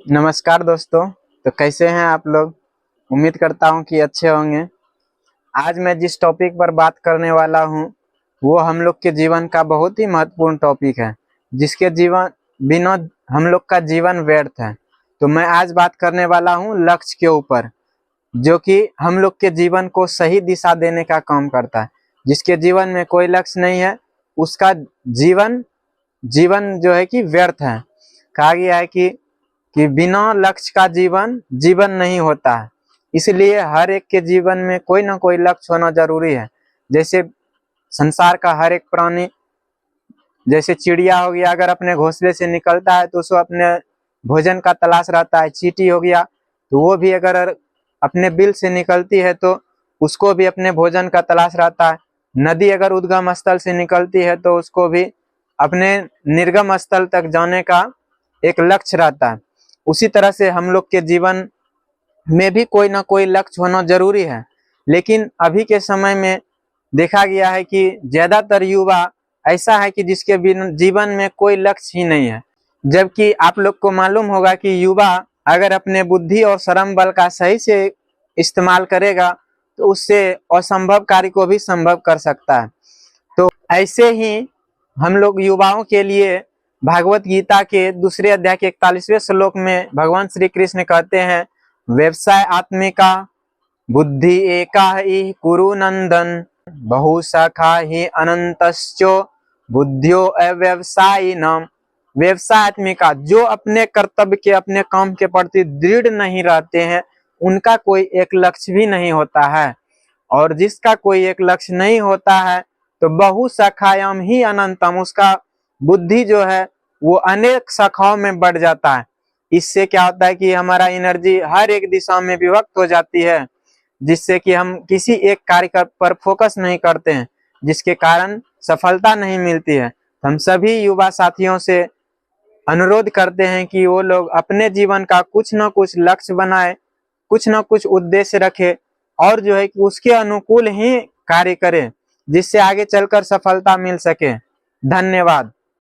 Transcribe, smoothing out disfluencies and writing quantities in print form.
नमस्कार दोस्तों। तो कैसे हैं आप लोग? उम्मीद करता हूं कि अच्छे होंगे। आज मैं जिस टॉपिक पर बात करने वाला हूं वो हम लोग के जीवन का बहुत ही महत्वपूर्ण टॉपिक है, जिसके जीवन बिना हम लोग का जीवन व्यर्थ है। तो मैं आज बात करने वाला हूं लक्ष्य के ऊपर, जो कि हम लोग के जीवन को सही दिशा देने का काम करता है। जिसके जीवन में कोई लक्ष्य नहीं है उसका जीवन जीवन जो है कि व्यर्थ है। कहा गया है कि बिना लक्ष्य का जीवन जीवन नहीं होता है। इसलिए हर एक के जीवन में कोई ना कोई लक्ष्य होना जरूरी है। जैसे संसार का हर एक प्राणी, जैसे चिड़िया हो गया, अगर अपने घोंसले से निकलता है तो उसको अपने भोजन का तलाश रहता है। चींटी हो गया तो वो भी अगर अपने बिल से निकलती है तो उसको भी अपने भोजन का तलाश रहता है। नदी अगर उद्गम स्थल से निकलती है तो उसको भी अपने निर्गम स्थल तक जाने का एक लक्ष्य रहता है। उसी तरह से हम लोग के जीवन में भी कोई ना कोई लक्ष्य होना जरूरी है। लेकिन अभी के समय में देखा गया है कि ज्यादातर युवा ऐसा है कि जिसके जीवन में कोई लक्ष्य ही नहीं है। जबकि आप लोग को मालूम होगा कि युवा अगर अपने बुद्धि और श्रम बल का सही से इस्तेमाल करेगा तो उससे असंभव कार्य को भी संभव कर सकता है। तो ऐसे ही हम लोग युवाओं के लिए भागवत गीता के दूसरे अध्याय के 41वें श्लोक में भगवान श्री कृष्ण कहते हैं, व्यवसाय आत्मिका बुद्धि एका ही कुरु नंदन बहुशाखा ही अनंतश्चो बुद्धियो अव्यवसायिनम। व्यवसाय आत्मिका, जो अपने कर्तव्य के अपने काम के प्रति दृढ़ नहीं रहते हैं उनका कोई एक लक्ष्य भी नहीं होता है। और जिसका कोई एक लक्ष्य नहीं होता है तो बहु शाखायाम ही अनंतम, उसका बुद्धि जो है वो अनेक शाखाओं में बढ़ जाता है। इससे क्या होता है कि हमारा एनर्जी हर एक दिशा में विभक्त हो जाती है, जिससे कि हम किसी एक कार्य पर फोकस नहीं करते हैं, जिसके कारण सफलता नहीं मिलती है। हम सभी युवा साथियों से अनुरोध करते हैं कि वो लोग अपने जीवन का कुछ न कुछ लक्ष्य बनाए, कुछ न कुछ उद्देश्य रखे और जो है कि उसके अनुकूल ही कार्य करें, जिससे आगे चलकर सफलता मिल सके। धन्यवाद।